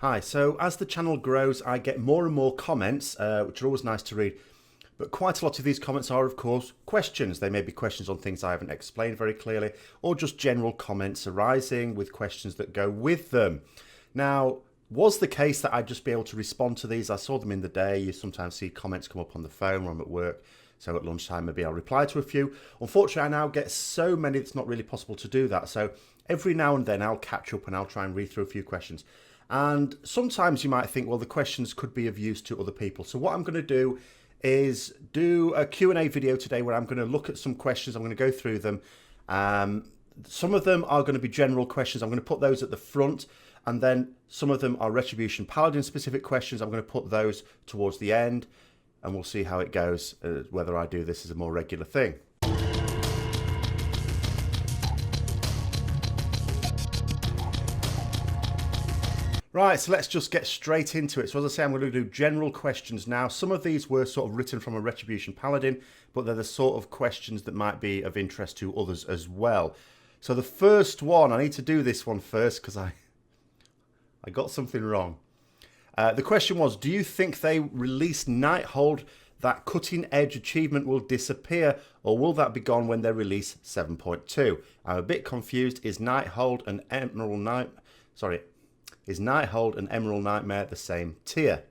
Hi, so as the channel grows, I get more and more comments, which are always nice to read. But quite a lot of these comments are, of course, questions. They may be questions on things I haven't explained very clearly, or just general comments arising with questions that go with them. Now, was the case that I'd just be able to respond to these? I saw them in the day. You sometimes see comments come up on the phone when I'm at work. So at lunchtime, maybe I'll reply to a few. Unfortunately, I now get so many, it's not really possible to do that. So every now and then I'll catch up and I'll try and read through a few questions. And sometimes you might think, well, the questions could be of use to other people. So what I'm going to do is do a Q&A video today where I'm going to look at some questions. I'm going to go through them. Some of them are going to be general questions. I'm going to put those at the front. And then some of them are Retribution Paladin specific questions. I'm going to put those towards the end. And we'll see how it goes, whether I do this as a more regular thing. Right, so let's just get straight into it. So as I say, I'm going to do general questions now. Some of these were sort of written from a Retribution Paladin, but they're the sort of questions that might be of interest to others as well. So the first one, I need to do this one first because I got something wrong. The question was, do you think they release Nighthold, that cutting edge achievement will disappear, or will that be gone when they release 7.2? I'm a bit confused. Is Nighthold and Emerald Nightmare the same tier?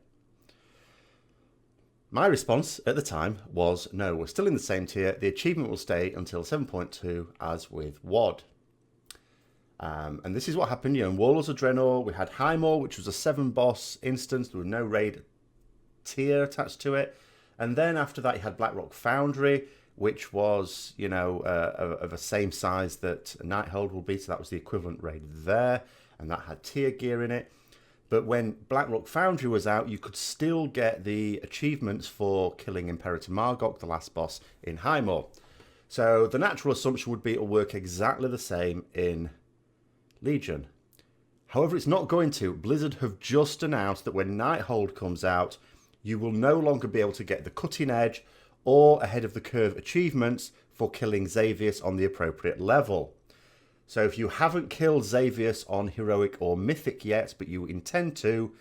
My response at the time was no, we're still in the same tier. The achievement will stay until 7.2 as with WoD. And this is what happened, you know, in Warlords of Draenor, we had Highmoor, which was a 7-boss instance. There was no raid tier attached to it. And then after that, you had Blackrock Foundry, which was, you know, of a same size that Nighthold will be. So that was the equivalent raid there. And that had tier gear in it. But when Blackrock Foundry was out, you could still get the achievements for killing Imperator Margok, the last boss in Highmoor. So the natural assumption would be it'll work exactly the same in Legion. However, it's not going to. Blizzard have just announced that when Nighthold comes out, you will no longer be able to get the cutting edge or ahead of the curve achievements for killing Xavius on the appropriate level. So if you haven't killed Xavius on Heroic or Mythic yet, but you intend to,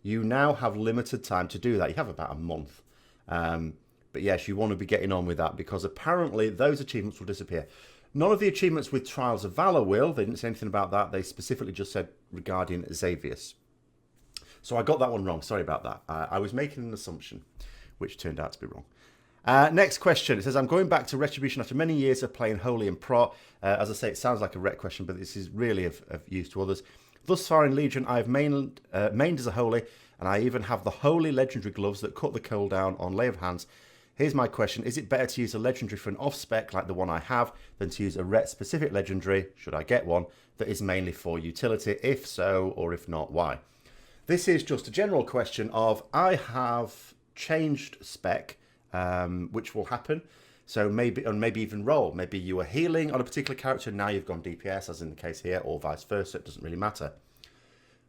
you now have limited time to do that. You have about a month. But yes, you want to be getting on with that because apparently those achievements will disappear. None of the achievements with Trials of Valor will. They didn't say anything about that. They specifically just said regarding Xavius. So I got that one wrong. Sorry about that. I was making an assumption, which turned out to be wrong. Next question. It says, I'm going back to Retribution after many years of playing Holy and Pro. As I say, it sounds like a rec question, but this is really of use to others. Thus far in Legion, I've mained as a Holy, and I even have the Holy Legendary Gloves that cut the cooldown on Lay of Hands. Here's my question. Is it better to use a Legendary for an off-spec like the one I have than to use a Ret-specific Legendary, should I get one, that is mainly for utility? If so, or if not, why? This is just a general question of, I have changed spec, which will happen. So maybe even role. Maybe you were healing on a particular character, now you've gone DPS, as in the case here, or vice versa. It doesn't really matter.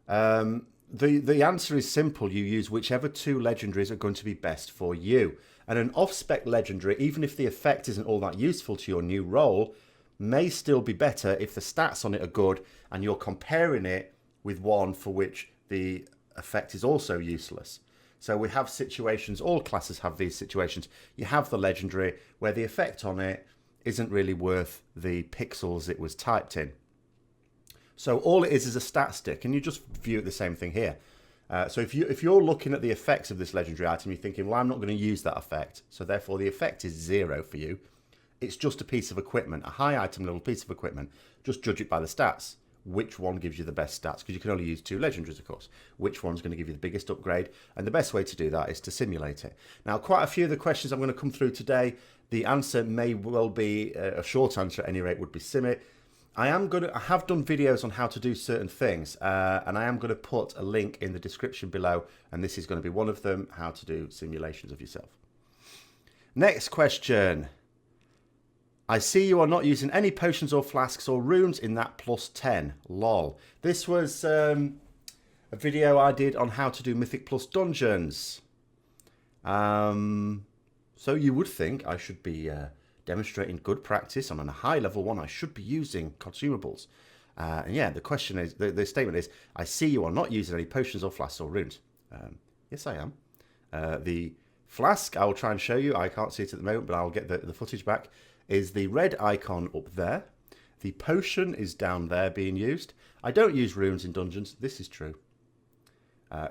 The answer is simple. You use whichever two legendaries are going to be best for you. And an off-spec legendary, even if the effect isn't all that useful to your new role, may still be better if the stats on it are good and you're comparing it with one for which the effect is also useless. So we have situations, all classes have these situations. You have the legendary where the effect on it isn't really worth the pixels it was typed in. So all it is a stat stick, and you just view it the same thing here. So if you're looking at the effects of this legendary item, you're thinking, well, I'm not going to use that effect. So therefore the effect is 0 for you. It's just a piece of equipment, a high item level piece of equipment. Just judge it by the stats. Which one gives you the best stats? Because you can only use 2 legendaries, of course. Which one's going to give you the biggest upgrade? And the best way to do that is to simulate it. Now, quite a few of the questions I'm going to come through today, the answer may well be, a short answer at any rate, would be sim it. I have done videos on how to do certain things, and I am going to put a link in the description below, and this is going to be one of them, how to do simulations of yourself. Next question. I see you are not using any potions or flasks or runes in that +10. Lol. This was a video I did on how to do Mythic Plus dungeons. So you would think I should be demonstrating good practice, and on a high level one I should be using consumables. And yeah, the question is, the statement is, I see you are not using any potions or flasks or runes. Yes, I am. The flask, I'll try and show you. I can't see it at the moment, but I'll get the footage back. Is the red icon up there. The potion is down there being used. I don't use runes in dungeons. This is true.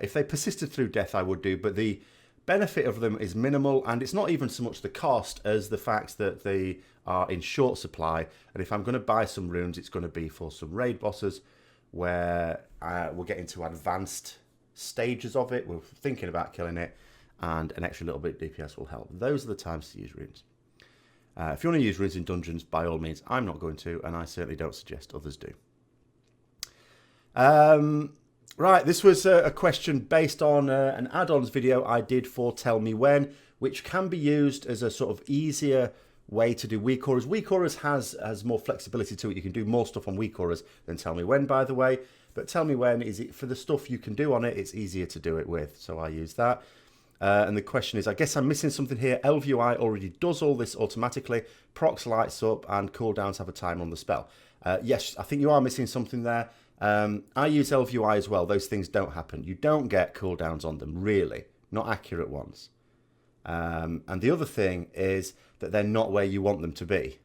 If they persisted through death, I would do, but the benefit of them is minimal, and it's not even so much the cost as the fact that they are in short supply. And if I'm going to buy some runes, it's going to be for some raid bosses where we'll get into advanced stages of it. We're thinking about killing it, and an extra little bit of DPS will help. Those are the times to use runes. If you want to use runes in dungeons, by all means, I'm not going to, and I certainly don't suggest others do. Right, this was a question based on an add-ons video I did for Tell Me When, which can be used as a sort of easier way to do weak auras. Weak auras has more flexibility to it. You can do more stuff on weak auras than Tell Me When, by the way. But Tell Me When is it for the stuff you can do on it, it's easier to do it with. So I use that. And the question is, I guess I'm missing something here. LVUI already does all this automatically. Procs lights up and cooldowns have a timer on the spell. Yes, I think you are missing something there. I use LVUI as well. Those things don't happen. You don't get cooldowns on them, really. Not accurate ones. And the other thing is that they're not where you want them to be.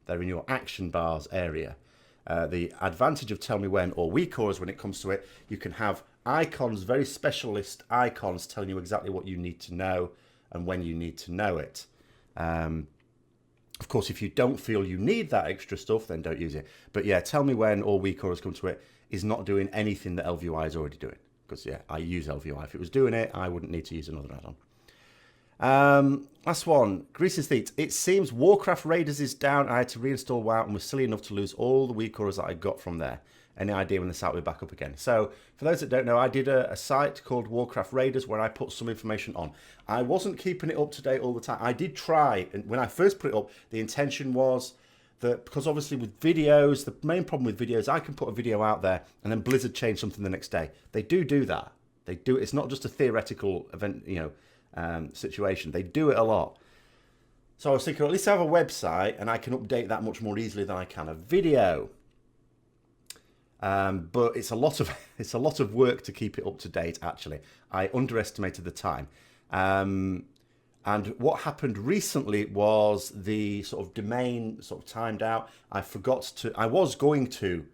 They're in your action bars area. The advantage of Tell Me When or weak auras when it comes to it, you can have icons, very specialist icons telling you exactly what you need to know and when you need to know it. Of course, if you don't feel you need that extra stuff, then don't use it. But yeah, Tell Me When or weak auras come to it is not doing anything that LVUI is already doing. Because yeah, I use LVUI. If it was doing it, I wouldn't need to use another add-on. Last one, Greasy Thete. It seems Warcraft Raiders is down. I had to reinstall WoW and was silly enough to lose all the weak auras that I got from there. Any idea when the site will be back up again? So, for those that don't know, I did a site called Warcraft Raiders where I put some information on. I wasn't keeping it up to date all the time. I did try, and when I first put it up, the intention was that, because obviously with videos, the main problem with videos, I can put a video out there and then Blizzard change something the next day. They do that. They do. It's not just a theoretical event, situation. They do it a lot. So I was thinking, at least I have a website and I can update that much more easily than I can a video. But it's a lot of work to keep it up to date. Actually, I underestimated the time. And what happened recently was the sort of domain sort of timed out. I was going to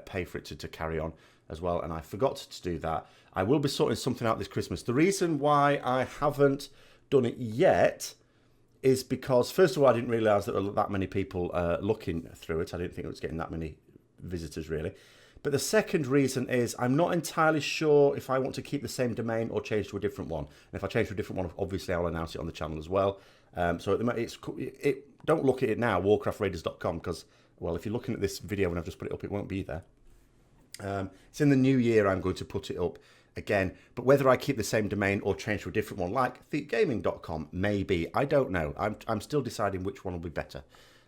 pay for it to carry on as well, and I forgot to do that. I will be sorting something out this Christmas. The reason why I haven't done it yet is because, first of all, I didn't realise that there were that many people looking through it. I didn't think it was getting that many visitors, really. But the second reason is I'm not entirely sure if I want to keep the same domain or change to a different one. And if I change to a different one, obviously I'll announce it on the channel as well. So at the moment, don't look at it now, warcraftraiders.com, because, well, if you're looking at this video when I've just put it up, it won't be there. It's in the new year I'm going to put it up again. But whether I keep the same domain or change to a different one, like thetegaming.com, maybe. I don't know. I'm still deciding which one will be better.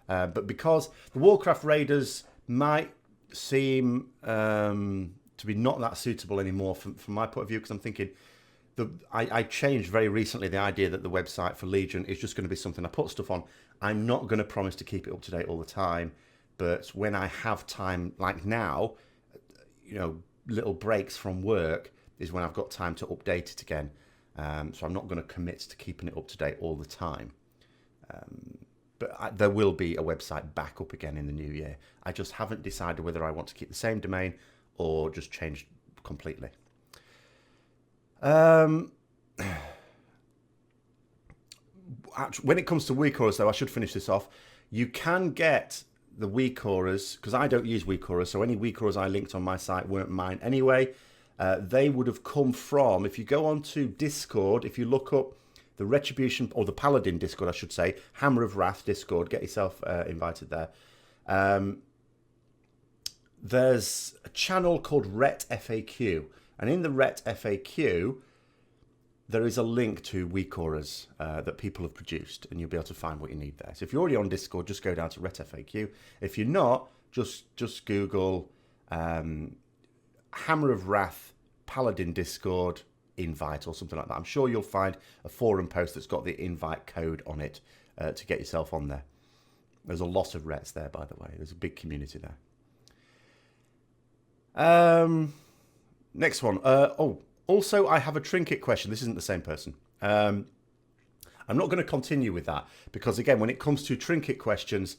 But because the Warcraft Raiders might seem to be not that suitable anymore from my point of view, because I'm thinking I changed very recently the idea that the website for Legion is just going to be something I put stuff on. I'm not going to promise to keep it up to date all the time, but when I have time, like now, little breaks from work is when I've got time to update it again. So I'm not going to commit to keeping it up to date all the time. But there will be a website back up again in the new year. I just haven't decided whether I want to keep the same domain or just change completely. When it comes to weak auras, though, I should finish this off. You can get the weak auras, because I don't use weak auras, so any weak auras I linked on my site weren't mine anyway. They would have come from, if you go onto Discord, if you look up the Retribution, or the Paladin Discord, I should say, Hammer of Wrath Discord, get yourself invited there. There's a channel called Ret FAQ, and in the Ret FAQ, there is a link to weak auras that people have produced, and you'll be able to find what you need there. So if you're already on Discord, just go down to Ret FAQ. If you're not, just Google Hammer of Wrath Paladin Discord invite or something like that. I'm sure you'll find a forum post that's got the invite code on it to get yourself on there. There's a lot of Rets there, by the way. There's a big community there. Next one. Also, I have a trinket question. This isn't the same person. I'm not going to continue with that because, again, when it comes to trinket questions,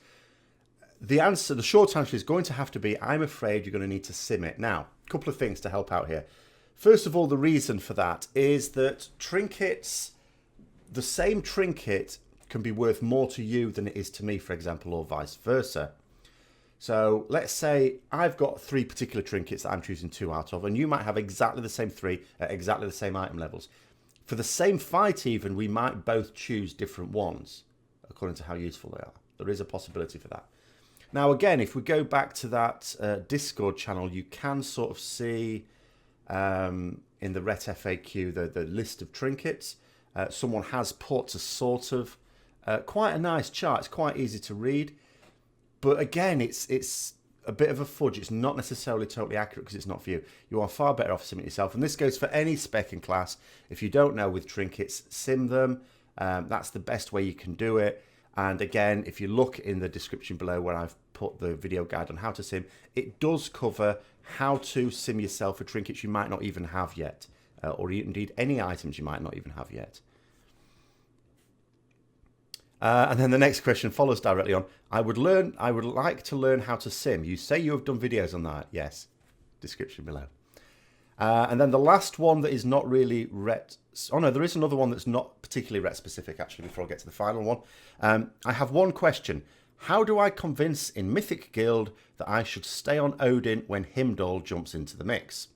the short answer is going to have to be, I'm afraid you're going to need to sim it. Now, a couple of things to help out here. First of all, the reason for that is that trinkets, the same trinket can be worth more to you than it is to me, for example, or vice versa. So let's say I've got 3 particular trinkets that I'm choosing 2 out of, and you might have exactly the same 3 at exactly the same item levels. For the same fight even, we might both choose different ones according to how useful they are. There is a possibility for that. Now again, if we go back to that Discord channel, you can sort of see in the RET FAQ the list of trinkets. Someone has put a sort of quite a nice chart. It's quite easy to read. But again, it's a bit of a fudge. It's not necessarily totally accurate because it's not for you. You are far better off simming it yourself. And this goes for any spec in class. If you don't know with trinkets, sim them. That's the best way you can do it. And again, if you look in the description below where I've put the video guide on how to sim, it does cover how to sim yourself for trinkets you might not even have yet. Or indeed any items you might not even have yet. And then the next question follows directly on. I would like to learn how to sim. You say you have done videos on that. Yes. Description below. And then the last one that is not really RET. Oh no, there is another one that's not particularly RET specific actually before I get to the final one. I have one question. How do I convince in Mythic Guild that I should stay on Odin when Himdall jumps into the mix?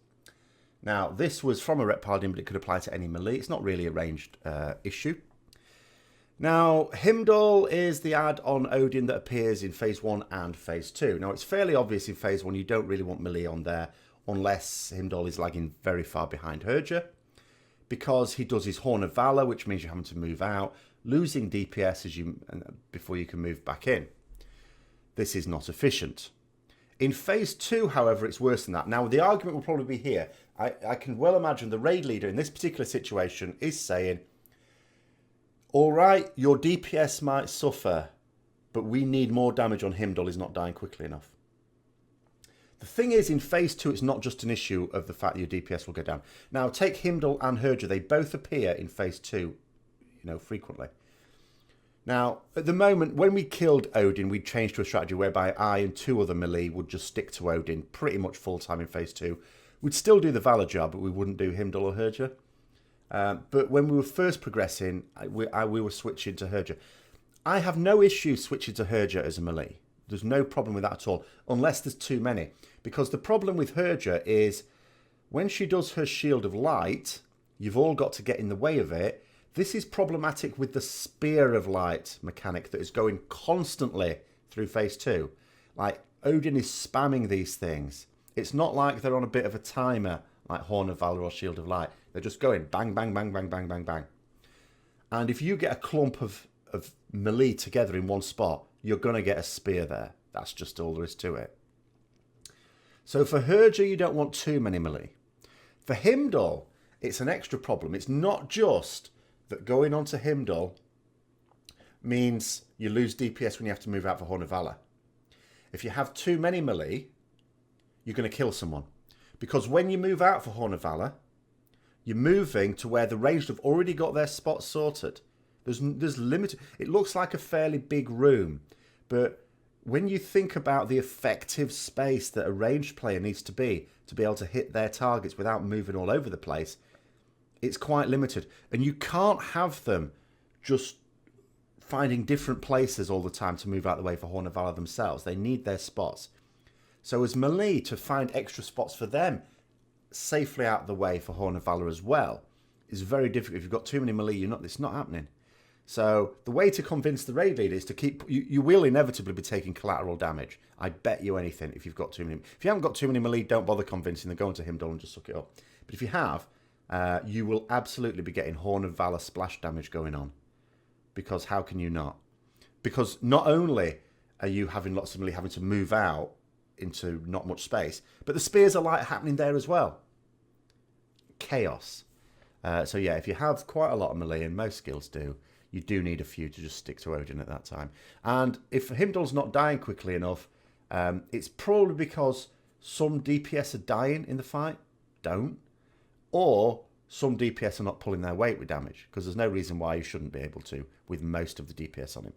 Now, this was from a RET Paladin, but it could apply to any melee. It's not really a ranged issue. Now, Himdall is the add on Odin that appears in Phase 1 and Phase 2. Now, it's fairly obvious in Phase 1 you don't really want melee on there unless Himdall is lagging very far behind Herja, because he does his Horn of Valor, which means you're having to move out, losing DPS before you can move back in. This is not efficient. In Phase 2, however, it's worse than that. Now, the argument will probably be here. I can well imagine the raid leader in this particular situation is saying, all right, your DPS might suffer, but we need more damage on Himdall. He's not dying quickly enough. The thing is, in Phase 2, it's not just an issue of the fact that your DPS will go down. Now, take Himdall and Herja. They both appear in Phase 2, frequently. Now, at the moment, when we killed Odin, we changed to a strategy whereby I and 2 other melee would just stick to Odin pretty much full-time in Phase 2. We'd still do the Valor job, but we wouldn't do Himdall or Herja. But when we were first progressing, we were switching to Herja. I have no issue switching to Herja as a melee. There's no problem with that at all, unless there's too many. Because the problem with Herja is when she does her Shield of Light, you've all got to get in the way of it. This is problematic with the Spear of Light mechanic that is going constantly through Phase 2. Like, Odin is spamming these things. It's not like they're on a bit of a timer, like Horn of Valor or Shield of Light. They're just going bang, bang, bang, bang, bang, bang, bang. And if you get a clump of melee together in one spot, you're going to get a spear there. That's just all there is to it. So for Herja, you don't want too many melee. For Himdall, it's an extra problem. It's not just that going on to Himdall means you lose DPS when you have to move out for Horn of Valor. If you have too many melee, you're going to kill someone. Because when you move out for Horn of Valor, you're moving to where the ranged have already got their spots sorted. There's limited. It looks like a fairly big room, but when you think about the effective space that a ranged player needs to be able to hit their targets without moving all over the place, it's quite limited. And you can't have them just finding different places all the time to move out the way for Horn of Valor themselves. They need their spots. So as melee, to find extra spots for them safely out of the way for Horn of Valor as well is very difficult. If you've got too many melee, it's not happening. So the way to convince the raid leader is to keep... You will inevitably be taking collateral damage. I bet you anything if you've got too many... If you haven't got too many melee, don't bother convincing them. Go into Himdall and just suck it up. But if you have, you will absolutely be getting Horn of Valor splash damage going on. Because how can you not? Because not only are you having lots of melee having to move out into not much space, but the spears are like happening there as well. Chaos. So yeah, if you have quite a lot of melee, and most skills do, you do need a few to just stick to Odin at that time. And if Himdall's not dying quickly enough, it's probably because some DPS are dying in the fight, don't. Or some DPS are not pulling their weight with damage, because there's no reason why you shouldn't be able to with most of the DPS on him.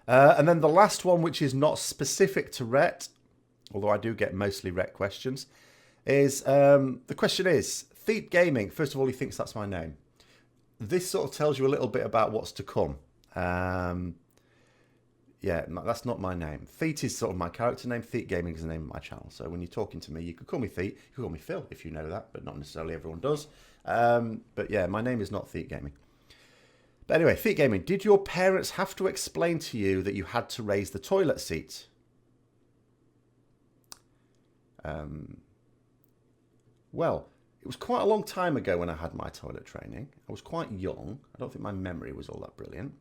And then the last one, which is not specific to Ret, although I do get mostly Ret questions, is the question is, Thete Gaming, first of all, he thinks that's my name. This sort of tells you a little bit about what's to come. Yeah, that's not my name. Thete is sort of my character name. Thete Gaming is the name of my channel. So when you're talking to me, you could call me Thete. You could call me Phil if you know that, but not necessarily everyone does. But yeah, my name is not Thete Gaming. But anyway, Thete Gaming, did your parents have to explain to you that you had to raise the toilet seat? Well, it was quite a long time ago when I had my toilet training. I was quite young. I don't think my memory was all that brilliant.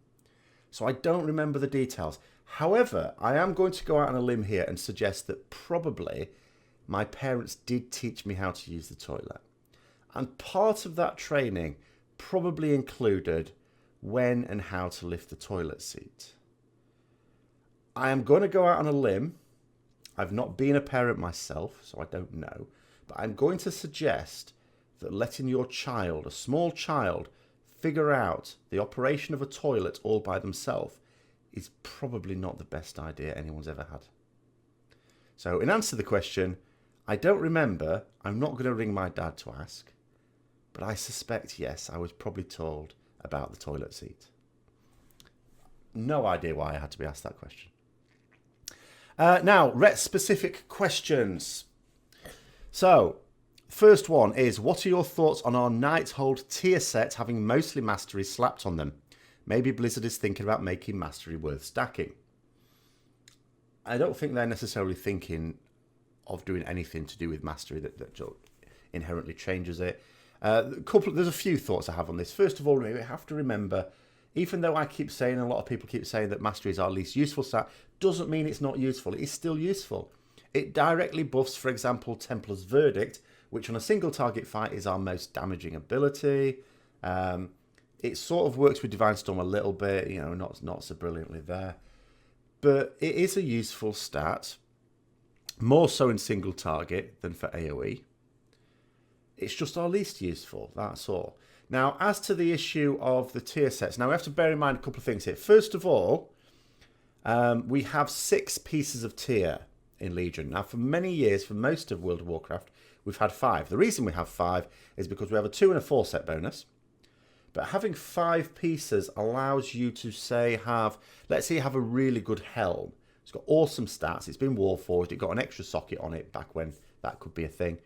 So I don't remember the details. However, I am going to go out on a limb here and suggest that probably my parents did teach me how to use the toilet. And part of that training probably included when and how to lift the toilet seat. I am going to go out on a limb. I've not been a parent myself, so I don't know. But I'm going to suggest that letting your child, a small child, figure out the operation of a toilet all by themselves is probably not the best idea anyone's ever had. So in answer to the question, I don't remember. I'm not going to ring my dad to ask. But I suspect, yes, I was probably told about the toilet seat. No idea why I had to be asked that question. Now, Ret-specific questions. So, first one is, what are your thoughts on our Nighthold tier set having mostly mastery slapped on them? Maybe Blizzard is thinking about making mastery worth stacking. I don't think they're necessarily thinking of doing anything to do with mastery that inherently changes it. There's a few thoughts I have on this. First of all, we have to remember, even though I keep saying, a lot of people keep saying that mastery is our least useful stat, doesn't mean it's not useful. It is still useful. It directly buffs, for example, Templar's Verdict, which on a single target fight is our most damaging ability. It sort of works with Divine Storm a little bit, you know, not so brilliantly there. But it is a useful stat, more so in single target than for AoE. It's just our least useful, that's all. Now, as to the issue of the tier sets, now we have to bear in mind a couple of things here. First of all, we have 6 pieces of tier in Legion. Now, for many years, for most of World of Warcraft, we've had 5. The reason we have 5 is because we have a 2 and a 4 set bonus. But having 5 pieces allows you to say let's say you have a really good helm. It's got awesome stats. It's been warforged. It got an extra socket on it back when that could be a thing.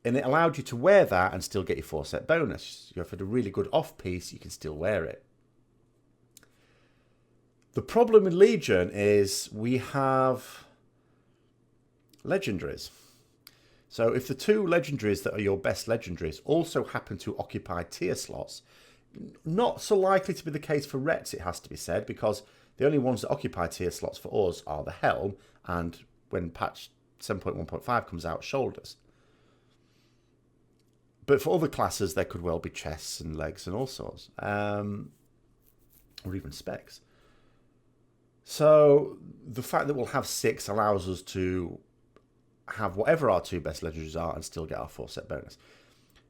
And it allowed you to wear that and still get your 4 set bonus. If you had a really good off piece, you can still wear it. The problem in Legion is we have legendaries. So if the 2 legendaries that are your best legendaries also happen to occupy tier slots, not so likely to be the case for Rets, it has to be said, because the only ones that occupy tier slots for us are the Helm and, when patch 7.1.5 comes out, Shoulders. But for other classes, there could well be chests and legs and all sorts, or even specs. So the fact that we'll have 6 allows us to have whatever our 2 best legendaries are and still get our 4 set bonus.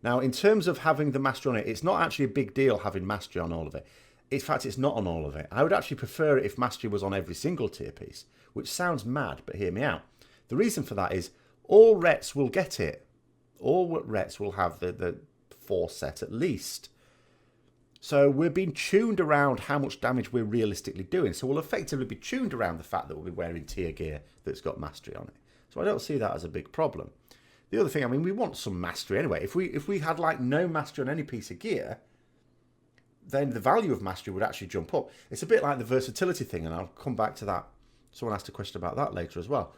Now, in terms of having the mastery on it, it's not actually a big deal having mastery on all of it. In fact, it's not on all of it. I would actually prefer it if mastery was on every single tier piece, which sounds mad, but hear me out. The reason for that is all Rets will get it. All Rets will have the 4 set at least. So we're being tuned around how much damage we're realistically doing. So we'll effectively be tuned around the fact that we'll be wearing tier gear that's got mastery on it. So I don't see that as a big problem. The other thing, I mean, we want some mastery anyway. If we had like no mastery on any piece of gear, then the value of mastery would actually jump up. It's a bit like the versatility thing, and I'll come back to that. Someone asked a question about that later as well.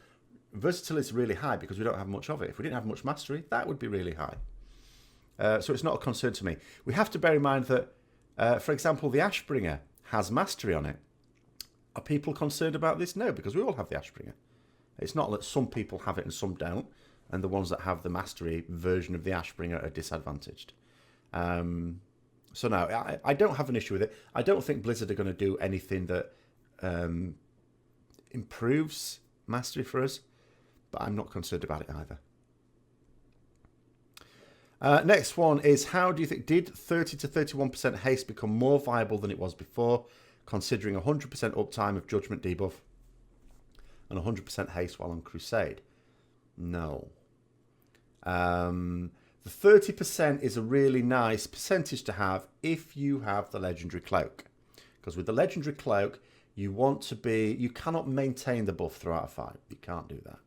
Versatility is really high because we don't have much of it. If we didn't have much mastery, that would be really high. So it's not a concern to me. We have to bear in mind that, for example, the Ashbringer has mastery on it. Are people concerned about this? No, because we all have the Ashbringer. It's not that some people have it and some don't, and the ones that have the mastery version of the Ashbringer are disadvantaged. So no, I don't have an issue with it. I don't think Blizzard are going to do anything that improves mastery for us. but I'm not concerned about it either. Next one is, how do you think, did 30 to 31% haste become more viable than it was before, considering 100% uptime of Judgment debuff and 100% haste while on Crusade? No. The 30% is a really nice percentage to have if you have the Legendary Cloak. Because with the Legendary Cloak, you cannot maintain the buff throughout a fight. You can't do that.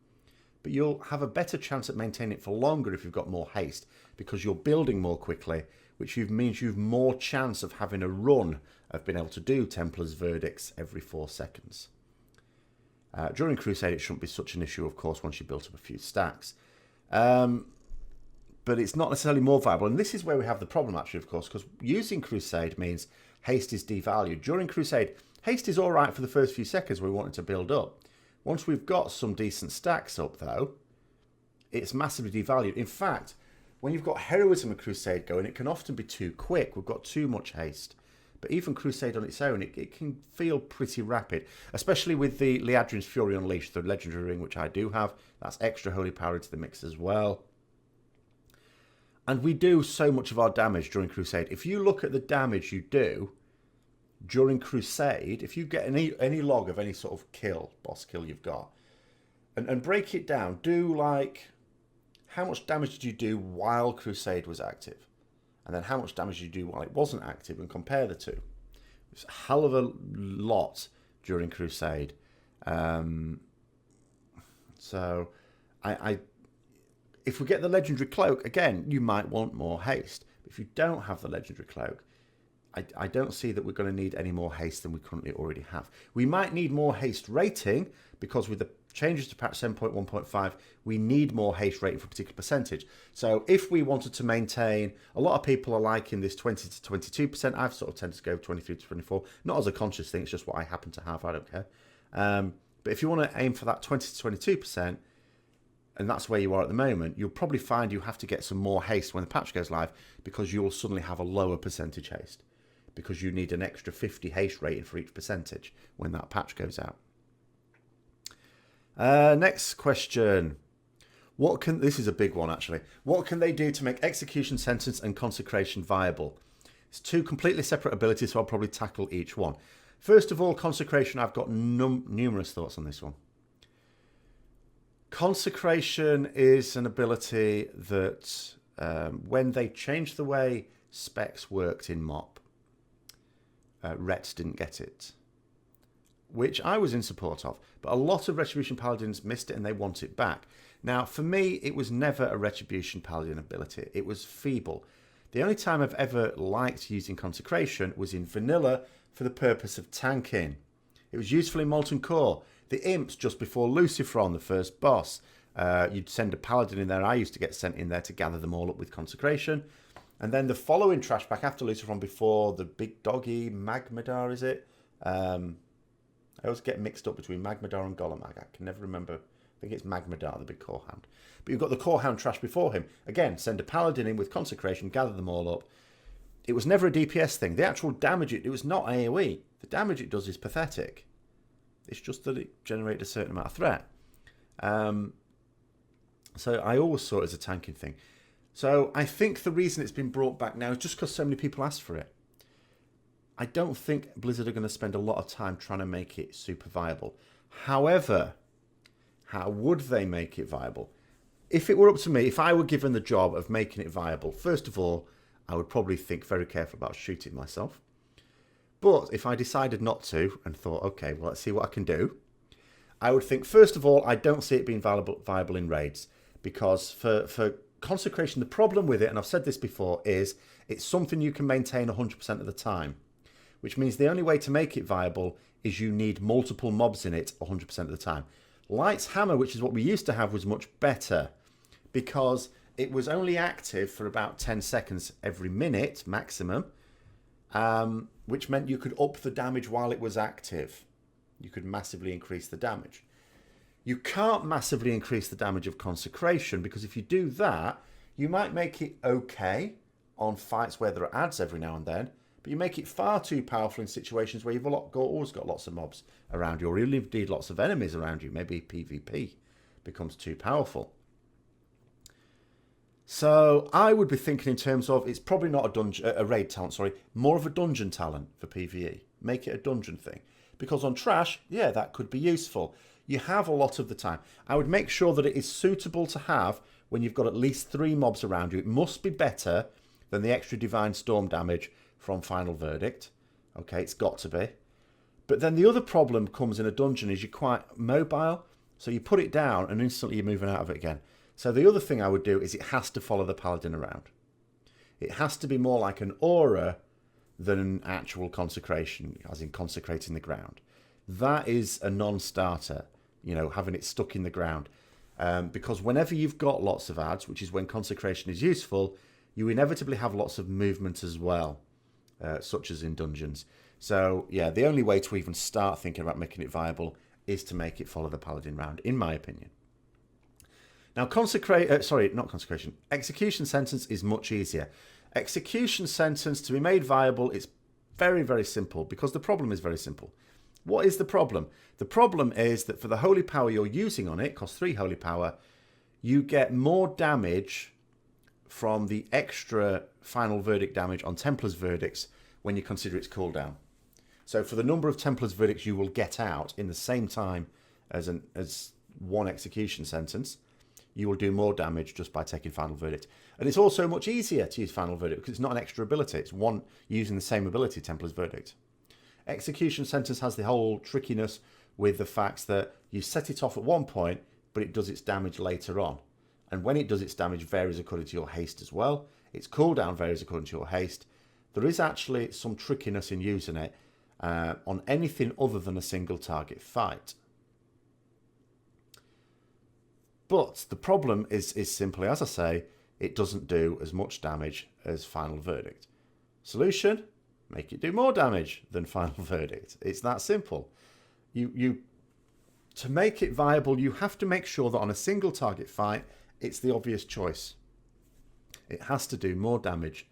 But you'll have a better chance at maintaining it for longer if you've got more haste, because you're building more quickly, which means you've more chance of having a run of being able to do Templar's Verdicts every 4 seconds. During Crusade, it shouldn't be such an issue, of course, once you've built up a few stacks. But it's not necessarily more viable. And this is where we have the problem, actually, of course, because using Crusade means haste is devalued. During Crusade, haste is all right for the first few seconds we want it to build up. Once we've got some decent stacks up, though, it's massively devalued. In fact, when you've got Heroism and Crusade going, it can often be too quick. We've got too much haste. But even Crusade on its own, it can feel pretty rapid, especially with the Liadrin's Fury Unleashed, the Legendary Ring, which I do have. That's extra Holy Power into the mix as well. And we do so much of our damage during Crusade. If you look at the damage you do during Crusade, if you get any log of any sort of kill, boss kill you've got, and break it down, do like, how much damage did you do while Crusade was active? And then how much damage did you do while it wasn't active, and compare the two. It's a hell of a lot during Crusade. So if we get the Legendary Cloak, again, you might want more haste. But if you don't have the Legendary Cloak, I don't see that we're going to need any more haste than we currently already have. We might need more haste rating, because with the changes to patch 7.1.5, we need more haste rating for a particular percentage. So if we wanted to maintain, a lot of people are liking this 20 to 22%. I've sort of tended to go 23 to 24. Not as a conscious thing, it's just what I happen to have. I don't care. But if you want to aim for that 20 to 22%, and that's where you are at the moment, you'll probably find you have to get some more haste when the patch goes live, because you'll suddenly have a lower percentage haste, because you need an extra 50 haste rating for each percentage when that patch goes out. Next question. This is a big one, actually. What can they do to make Execution Sentence and Consecration viable? It's two completely separate abilities, so I'll probably tackle each one. First of all, Consecration, I've got numerous thoughts on this one. Consecration is an ability that, when they changed the way specs worked in MOP, Rets didn't get it, which I was in support of. But a lot of Retribution Paladins missed it and they want it back. Now, for me, it was never a Retribution Paladin ability. It was feeble. The only time I've ever liked using Consecration was in Vanilla for the purpose of tanking. It was useful in Molten Core. The Imps, just before Lucifron, the first boss, you'd send a Paladin in there. I used to get sent in there to gather them all up with Consecration. And then the following trash pack after Lucifron, before the big doggy, Magmadar, is it? I always get mixed up between Magmadar and Golemag. I can never remember. I think it's Magmadar, the big Core Hound. But you've got the Core Hound trash before him. Again, send a Paladin in with Consecration, gather them all up. It was never a DPS thing. The actual damage, it was not AoE. The damage it does is pathetic. It's just that it generated a certain amount of threat. So I always saw it as a tanking thing. So I think the reason it's been brought back now is just because so many people asked for it. I don't think Blizzard are going to spend a lot of time trying to make it super viable. However, how would they make it viable? If it were up to me, if I were given the job of making it viable, first of all, I would probably think very carefully about shooting myself. But if I decided not to and thought, okay, well, let's see what I can do, I would think, first of all, I don't see it being viable in raids, because for Consecration, the problem with it, and I've said this before, is it's something you can maintain 100% of the time, which means the only way to make it viable is you need multiple mobs in it 100% of the time. Light's Hammer, which is what we used to have, was much better, because it was only active for about 10 seconds every minute maximum, which meant you could up the damage while it was active. You could massively increase the damage. You can't massively increase the damage of Consecration, because if you do that, you might make it okay on fights where there are adds every now and then, but you make it far too powerful in situations where you've always got lots of mobs around you, or you indeed lots of enemies around you, maybe PvP. becomes too powerful. So I would be thinking in terms of, it's probably not a raid talent, sorry, more of a dungeon talent for PvE. Make it a dungeon thing. Because on trash, yeah, that could be useful. You have a lot of the time. I would make sure that it is suitable to have when you've got at least 3 mobs around you. It must be better than the extra Divine Storm damage from Final Verdict. Okay, it's got to be. But then the other problem comes in a dungeon is you're quite mobile. So you put it down and instantly you're moving out of it again. So the other thing I would do is it has to follow the paladin around. It has to be more like an aura than an actual consecration, as in consecrating the ground. That is a non-starter, you know, having it stuck in the ground. Because whenever you've got lots of ads, which is when consecration is useful, you inevitably have lots of movement as well, such as in dungeons. So, yeah, the only way to even start thinking about making it viable is to make it follow the paladin round, in my opinion. Now, execution sentence is much easier. Execution sentence, to be made viable, it's very, very simple, because the problem is very simple. What is the problem? The problem is that for the holy power you're using on it, costs 3 holy power, you get more damage from the extra final verdict damage on Templar's verdicts when you consider its cooldown. So for the number of Templar's verdicts you will get out in the same time as one execution sentence, you will do more damage just by taking Final Verdict. And it's also much easier to use Final Verdict because it's not an extra ability. It's one using the same ability, Templar's Verdict. Execution Sentence has the whole trickiness with the fact that you set it off at one point, but it does its damage later on. And when it does its damage varies according to your haste as well. Its cooldown varies according to your haste. There is actually some trickiness in using it on anything other than a single target fight. But the problem is simply, as I say, it doesn't do as much damage as Final Verdict. Solution? Make it do more damage than Final Verdict. It's that simple. To make it viable, you have to make sure that on a single target fight, it's the obvious choice. It has to do more damage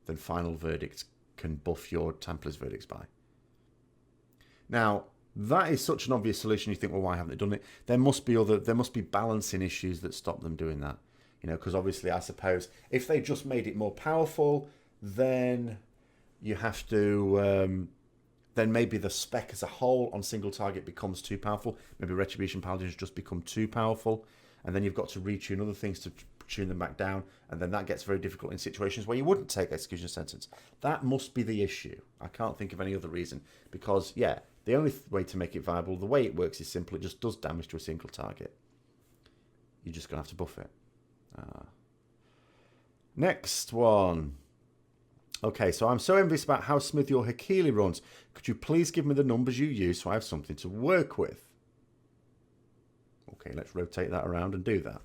than Final Verdict can buff your Templar's Verdicts by. Now, that is such an obvious solution. You think, well, why haven't they done it? There must be balancing issues that stop them doing that. You know, because obviously, I suppose if they just made it more powerful, then you have to. Then maybe the spec as a whole on single target becomes too powerful. Maybe Retribution Paladins just become too powerful, and then you've got to retune other things to tune them back down, and then that gets very difficult in situations where you wouldn't take Execution Sentence. That must be the issue. I can't think of any other reason, because, yeah, the only way to make it viable, the way it works is simple. It just does damage to a single target. You're just going to have to buff it. Next one. Okay, so I'm so envious about how smooth your Hakili runs. Could you please give me the numbers you use so I have something to work with? Okay, let's rotate that around and do that.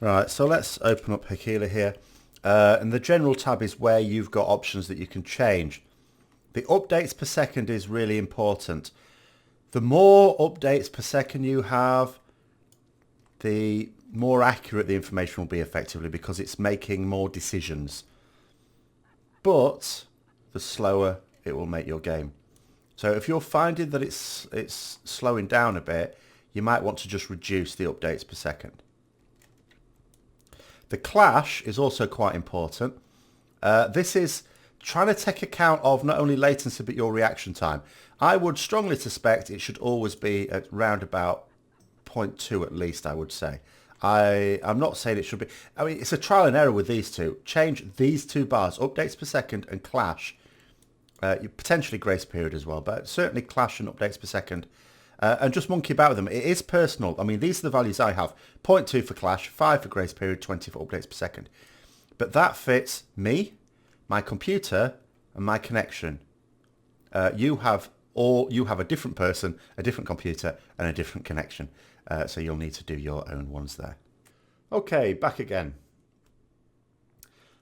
Right, so let's open up Hakili here. And the general tab is where you've got options that you can change. The updates per second is really important. The more updates per second you have, the more accurate the information will be effectively, because it's making more decisions. But the slower it will make your game. So if you're finding that it's slowing down a bit, you might want to just reduce the updates per second. The clash is also quite important. This is trying to take account of not only latency but your reaction time. I would strongly suspect it should always be at round about 0.2 at least, I would say. I'm not saying it should be. I mean, it's a trial and error with these two. Change these two bars, updates per second and clash. Potentially grace period as well, but certainly clash and updates per second. And just monkey about with them. It is personal. I mean, these are the values I have. 0.2 for clash, 5 for grace period, 20 for updates per second. But that fits me, my computer, and my connection. You have a different person, a different computer, and a different connection. So you'll need to do your own ones there. Okay, back again.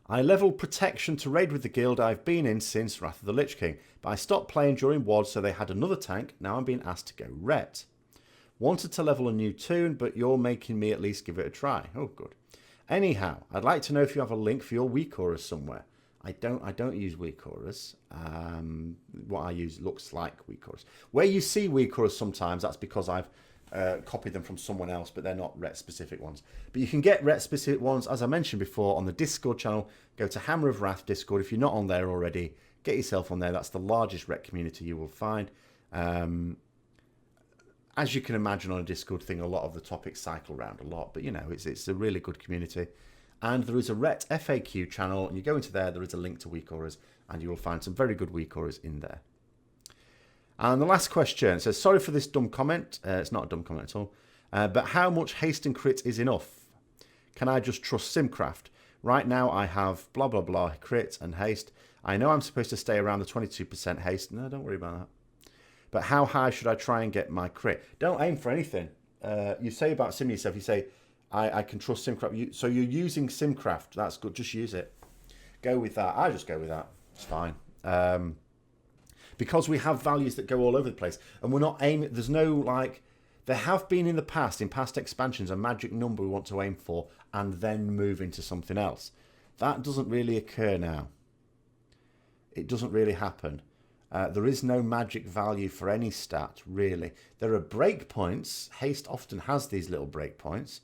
I leveled protection to raid with the guild I've been in since Wrath of the Lich King, but I stopped playing during WoD, so they had another tank. Now I'm being asked to go ret. Wanted to level a new toon, but you're making me at least give it a try. Oh, good. Anyhow, I'd like to know if you have a link for your weak auras somewhere. I don't use weak auras. What I use looks like weak auras. Where you see weak auras sometimes, that's because I've copy them from someone else, but they're not Ret specific ones. But you can get Ret specific ones, as I mentioned before, on the Discord channel. Go to Hammer of Wrath Discord. If you're not on there already, get yourself on there. That's the largest Ret community you will find. As you can imagine on a Discord thing, a lot of the topics cycle around a lot, but you know, it's a really good community. And there is a Ret FAQ channel, and you go into there is a link to weak auras, and you will find some very good weak auras in there. And the last question says, sorry for this dumb comment. It's not a dumb comment at all. But how much haste and crit is enough? Can I just trust Simcraft? Right now I have blah, blah, blah, crit and haste. I know I'm supposed to stay around the 22% haste. No, don't worry about that. But how high should I try and get my crit? Don't aim for anything. You say about sim yourself, you say, I can trust Simcraft. So you're using Simcraft. That's good. Just use it. Go with that. I just go with that. It's fine. Because we have values that go all over the place. And we're not aiming. There's no, like, there have been in the past, in past expansions, a magic number we want to aim for and then move into something else. That doesn't really occur now. It doesn't really happen. There is no magic value for any stat, really. There are breakpoints. Haste often has these little breakpoints.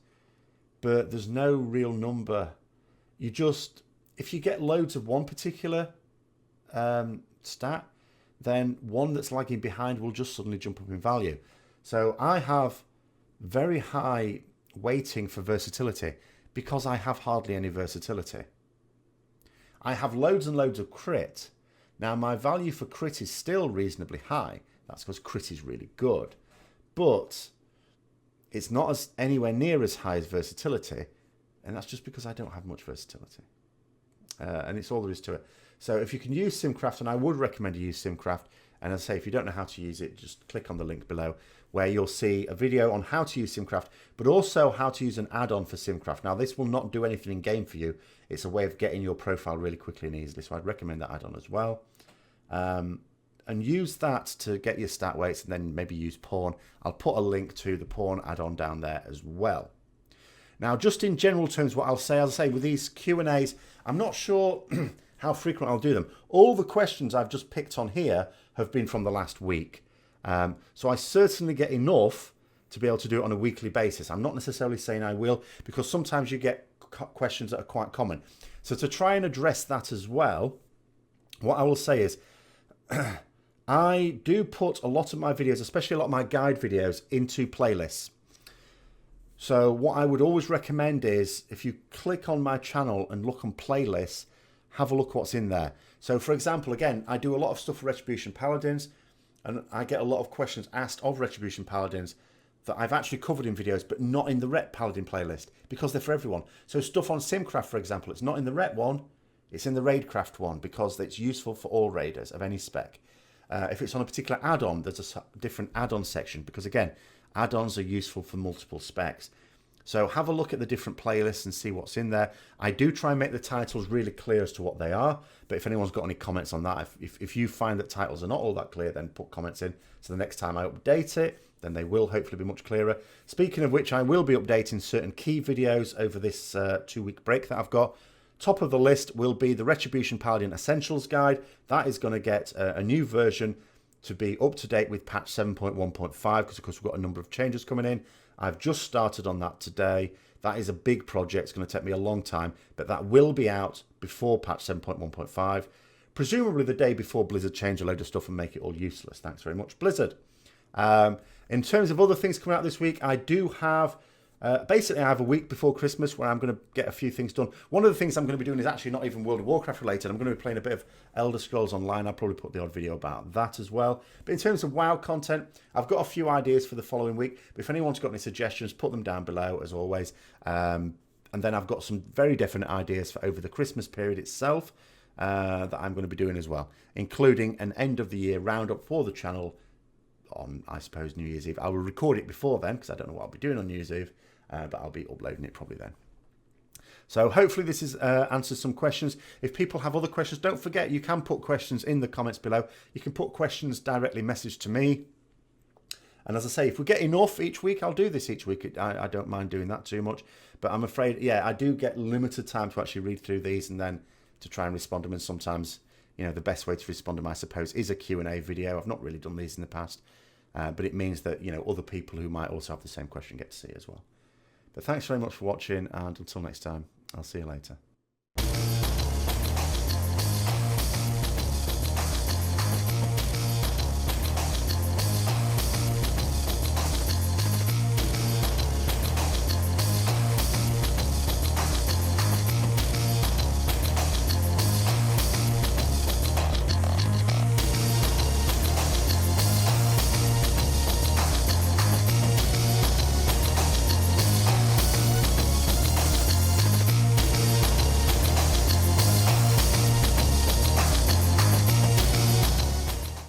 But there's no real number. You just, if you get loads of one particular stat, then one that's lagging behind will just suddenly jump up in value. So I have very high weighting for versatility because I have hardly any versatility. I have loads and loads of crit. Now my value for crit is still reasonably high. That's because crit is really good. But it's not as anywhere near as high as versatility. And that's just because I don't have much versatility. And it's all there is to it. So if you can use Simcraft, and I would recommend you use Simcraft, and as I say, if you don't know how to use it, just click on the link below where you'll see a video on how to use Simcraft, but also how to use an add-on for Simcraft. Now, this will not do anything in game for you. It's a way of getting your profile really quickly and easily. So I'd recommend that add-on as well. And use that to get your stat weights, and then maybe use Pawn. I'll put a link to the Pawn add-on down there as well. Now, just in general terms, what I'll say, as I say, with these Q&As, I'm not sure how frequent I'll do them. All the questions I've just picked on here have been from the last week. So I certainly get enough to be able to do it on a weekly basis. I'm not necessarily saying I will, because sometimes you get questions that are quite common. So to try and address that as well, what I will say is, I do put a lot of my videos, especially a lot of my guide videos, into playlists. So what I would always recommend is, if you click on my channel and look on playlists, have a look what's in there. So for example, again, I do a lot of stuff for Retribution Paladins, and I get a lot of questions asked of Retribution Paladins that I've actually covered in videos, but not in the Ret Paladin playlist, because they're for everyone. So stuff on Simcraft, for example, it's not in the Ret one, it's in the Raidcraft one, because it's useful for all raiders of any spec. If it's on a particular add-on, there's a different add-on section, because again, add-ons are useful for multiple specs. So have a look at the different playlists and see what's in there. I do try and make the titles really clear as to what they are, but if anyone's got any comments on that, if you find that titles are not all that clear, then put comments in. So the next time I update it, then they will hopefully be much clearer. Speaking of which, I will be updating certain key videos over this 2-week break that I've got. Top of the list will be the Retribution Paladin Essentials Guide. That is going to get a new version to be up to date with patch 7.1.5, because of course we've got a number of changes coming in. I've just started on that today. That is a big project. It's going to take me a long time, but that will be out before patch 7.1.5, presumably the day before Blizzard change a load of stuff and make it all useless. Thanks very much, Blizzard. In terms of other things coming out this week, I do have basically, I have a week before Christmas where I'm going to get a few things done. One of the things I'm going to be doing is actually not even World of Warcraft related. I'm going to be playing a bit of Elder Scrolls Online. I'll probably put the odd video about that as well. But in terms of WoW content, I've got a few ideas for the following week. But if anyone's got any suggestions, put them down below as always. And then I've got some very definite ideas for over the Christmas period itself that I'm going to be doing as well, including an end of the year roundup for the channel on, I suppose, New Year's Eve. I will record it before then, because I don't know what I'll be doing on New Year's Eve. But I'll be uploading it probably then. So hopefully this is answers some questions. If people have other questions, don't forget you can put questions in the comments below. You can put questions directly message to me. And as I say, if we get enough each week, I'll do this each week. I don't mind doing that too much. But I'm afraid, yeah, I do get limited time to actually read through these and then to try and respond to them. And sometimes, you know, the best way to respond to them, I suppose, is a Q&A video. I've not really done these in the past. but it means that, you know, other people who might also have the same question get to see it as well. But thanks very much for watching, and until next time, I'll see you later.